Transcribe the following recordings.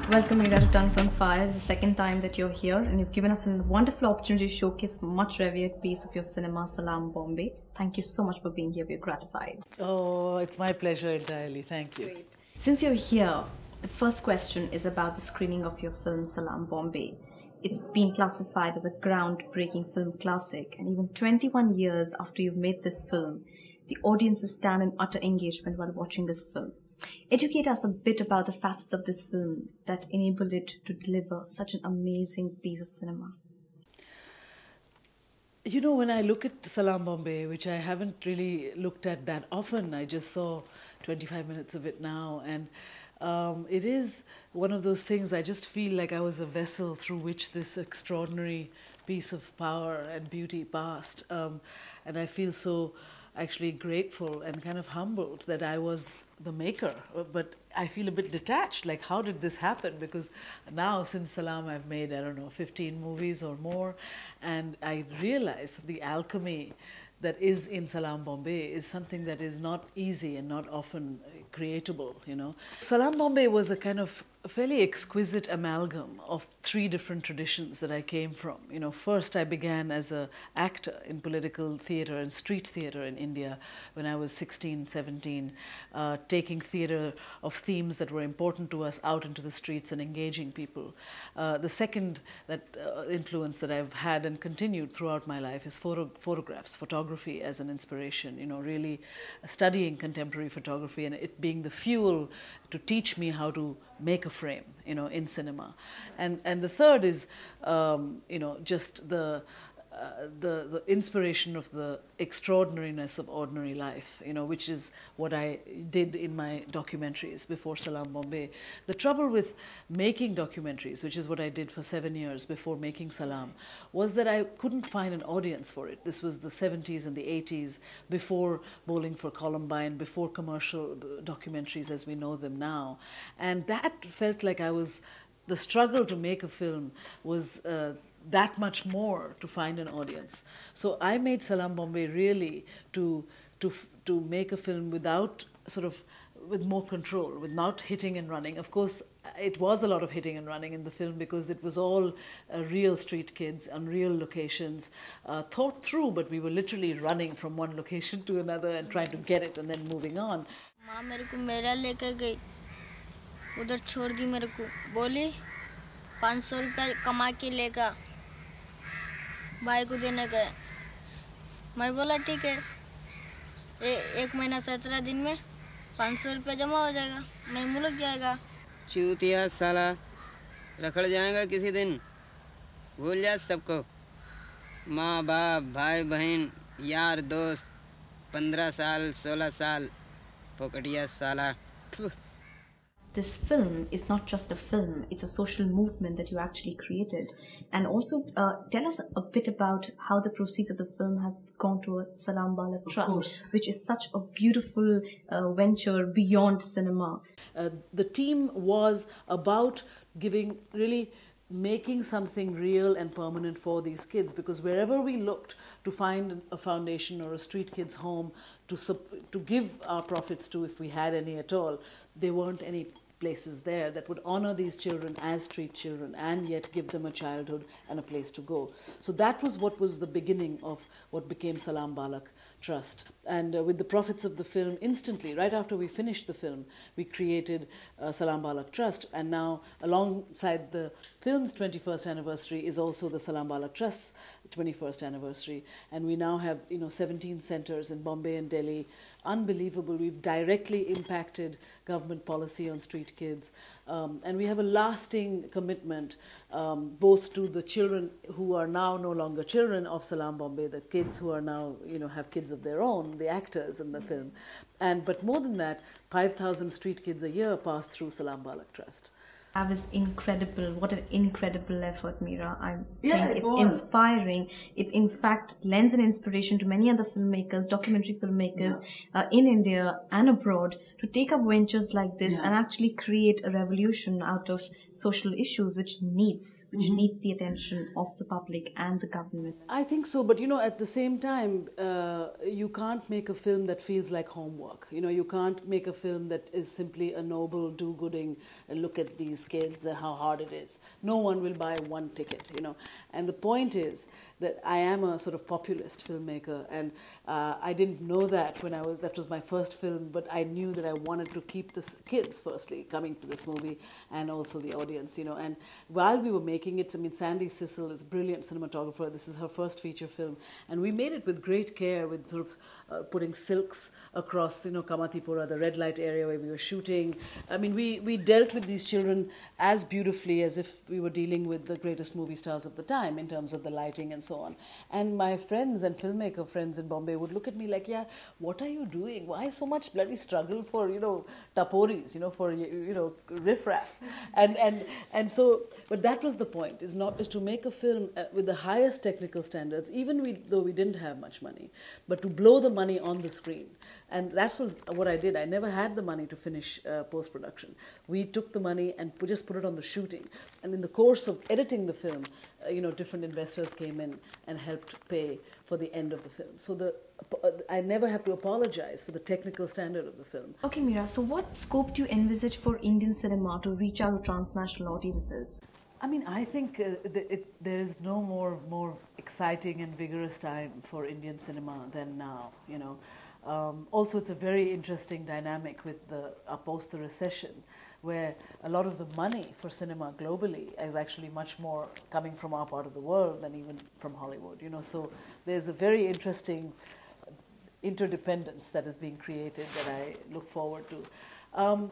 Welcome, Mira, to Tongues on Fire. It's the second time that you're here, and you've given us a wonderful opportunity to showcase much revered piece of your cinema, Salaam Bombay. Thank you so much for being here. We're gratified. Oh, it's my pleasure entirely. Thank you. Great. Since you're here, the first question is about the screening of your film, Salaam Bombay. It's been classified as a groundbreaking film classic, and even 21 years after you've made this film, the audiences stand in utter engagement while watching this film. Educate us a bit about the facets of this film that enabled it to deliver such an amazing piece of cinema. You know, when I look at Salaam Bombay, which I haven't really looked at that often, I just saw 25 minutes of it now, and it is one of those things. I just feel like I was a vessel through which this extraordinary piece of power and beauty passed, and I feel so actually grateful and kind of humbled that I was the maker. But I feel a bit detached, like how did this happen? Because now since Salaam I've made, I don't know, 15 movies or more, and I realize the alchemy that is in Salaam Bombay is something that is not easy and not often creatable, you know. Salaam Bombay was a kind of a fairly exquisite amalgam of three different traditions that I came from. You know, first I began as an actor in political theatre and street theatre in India when I was 16, 17, taking theatre of themes that were important to us out into the streets and engaging people. The second influence that I've had and continued throughout my life is photographs, photography as an inspiration, you know, really studying contemporary photography and it being the fuel to teach me how to make a frame, you know, in cinema. And the third is, you know, just the inspiration of the extraordinariness of ordinary life, you know, which is what I did in my documentaries before Salaam Bombay. The trouble with making documentaries, which is what I did for 7 years before making Salaam, was that I couldn't find an audience for it. This was the 70s and the 80s, before Bowling for Columbine, before commercial documentaries as we know them now. And that felt like the struggle to make a film was that much more to find an audience. So I made Salaam Bombay really to make a film without with more control, without hitting and running. Of course, it was a lot of hitting and running in the film because it was all real street kids on real locations, thought through, but we were literally running from one location to another and trying to get it and then moving on. माँ मेरे को मेला लेकर गई, उधर छोड़ दी मेरे को, बोली 500 रुपया कमा के लेगा, भाई को देने गए। मैं बोला ठीक है, एक महीना 17 दिन में 500 रुपया जमा हो जाएगा, मैं मुल्क जाएगा। चूतिया साला, रखड़ जाएगा किसी दिन, भूल जा सबको, माँ बाप भाई बहन यार दोस्त, 15 साल 16 साल, पोकटिया साला। This film is not just a film, it's a social movement that you actually created. And also tell us a bit about how the proceeds of the film have gone to a Salaam Balak Trust, which is such a beautiful venture beyond cinema. The team was about making something real and permanent for these kids, because wherever we looked to find a foundation or a street kids home to give our profits to, if we had any at all, there weren't any places there that would honor these children as street children and yet give them a childhood and a place to go. So that was what was the beginning of what became Salaam Balak Trust. And with the profits of the film, instantly, right after we finished the film, we created Salaam Balak Trust. And now, alongside the film's 21st anniversary is also the Salaam Balak Trust's 21st anniversary. And we now have, 17 centers in Bombay and Delhi. Unbelievable. We've directly impacted government policy on street kids. And we have a lasting commitment both to the children who are now no longer children of Salaam Bombay, the kids who are now, have kids of their own, the actors in the film. But more than that, 5,000 street kids a year pass through Salaam Balak Trust. That was incredible. What an incredible effort, Meera. I Yeah, think it it's was. inspiring. It, in fact, lends an inspiration to many other filmmakers, documentary filmmakers in India and abroad to take up ventures like this and actually create a revolution out of social issues which needs the attention of the public and the government. I think so, but at the same time, you can't make a film that feels like homework. You can't make a film that is simply a noble do-gooding and look at these kids and how hard it is. No one will buy one ticket, And the point is that I am a sort of populist filmmaker, and I didn't know that that was my first film, but I knew that I wanted to keep the kids, firstly, coming to this movie, and also the audience, And while we were making it, Sandy Sissel is a brilliant cinematographer. This is her first feature film, and we made it with great care, with sort of putting silks across, Kamatipura, the red light area where we were shooting. We dealt with these children as beautifully as if we were dealing with the greatest movie stars of the time in terms of the lighting and so on. And my friends and filmmaker friends in Bombay would look at me like, yeah, what are you doing? Why so much bloody struggle for, taporis, for, riffraff? And so, but that was the point, is to make a film with the highest technical standards, even though we didn't have much money, but to blow the money on the screen. And that was what I did. I never had the money to finish post-production. We took the money and just put it on the shooting. And in the course of editing the film, different investors came in and helped pay for the end of the film. So I never have to apologize for the technical standard of the film. Okay, Meera, so what scope do you envisage for Indian cinema to reach out to transnational audiences? I think there is no more exciting and vigorous time for Indian cinema than now, Also, it's a very interesting dynamic with post the recession, where a lot of the money for cinema globally is actually much more coming from our part of the world than even from Hollywood. So there's a very interesting interdependence that is being created that I look forward to.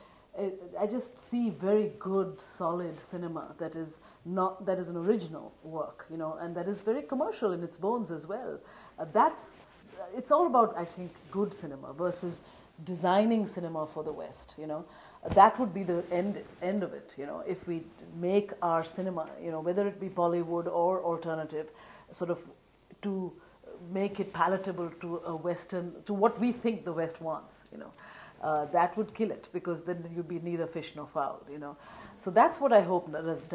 I just see very good, solid cinema that is an original work, and that is very commercial in its bones as well. It's all about, I think, good cinema versus designing cinema for the West, That would be the end of it, if we make our cinema, whether it be Bollywood or alternative, sort of to make it palatable to to what we think the West wants, that would kill it, because then you'd be neither fish nor fowl, So that's what I hope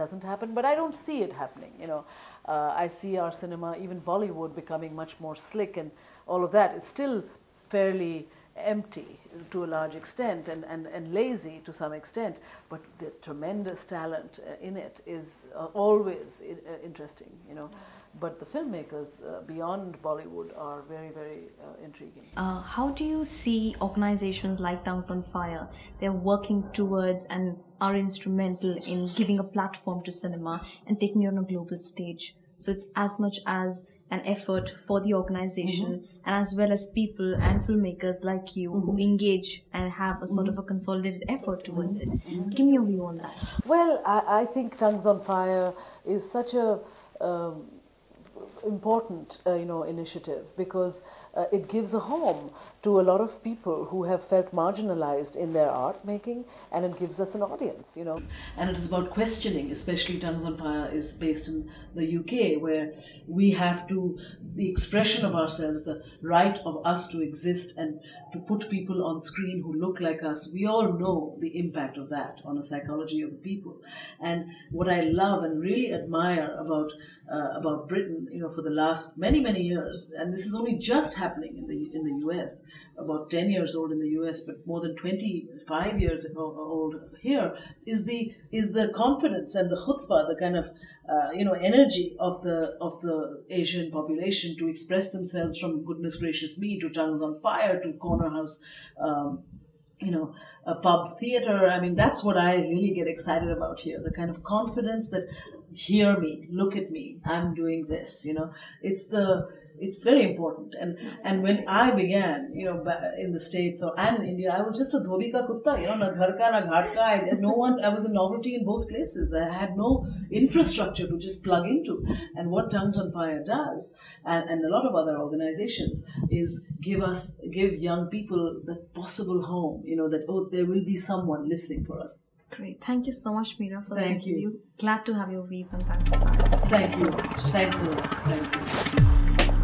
doesn't happen, but I don't see it happening, I see our cinema, even Bollywood, becoming much more slick and all of that. It's still fairly empty to a large extent and lazy to some extent, but the tremendous talent in it is always interesting, But the filmmakers beyond Bollywood are very, very intriguing. How do you see organizations like Tongues on Fire? They're working towards and are instrumental in giving a platform to cinema and taking it on a global stage. So it's as much as an effort for the organization and as well as people and filmmakers like you who engage and have a sort of a consolidated effort towards it. Give me your view on that. Well, I think Tongues on Fire is such a important initiative, because it gives a home to a lot of people who have felt marginalized in their art making, and it gives us an audience, And it is about questioning, especially Tongues on Fire is based in the UK, where we have the expression of ourselves, the right of us to exist and to put people on screen who look like us. We all know the impact of that on the psychology of people. And what I love and really admire about Britain, for the last many, many years, and this is only just happening in the US, about 10 years old in the US, but more than 25 years old here, is the confidence and the chutzpah, the kind of energy of the Asian population to express themselves, from Goodness Gracious Me to Tongues on Fire to Corner House, a pub theater. That's what I really get excited about here, the kind of confidence that, hear me, look at me, I'm doing this, it's very important. And when I began, in the States and in India, I was just a dhobi ka kutta, na ghar ka, na ghat ka. I was a novelty in both places. I had no infrastructure to just plug into. And what Tongues on Fire does, and a lot of other organizations, is give young people the possible home, that, there will be someone listening for us. Great. Thank you so much, Meera, for Thank this you. interview. Glad to have your views on Tanzania. Thanks so much. Thanks a lot. Thank you.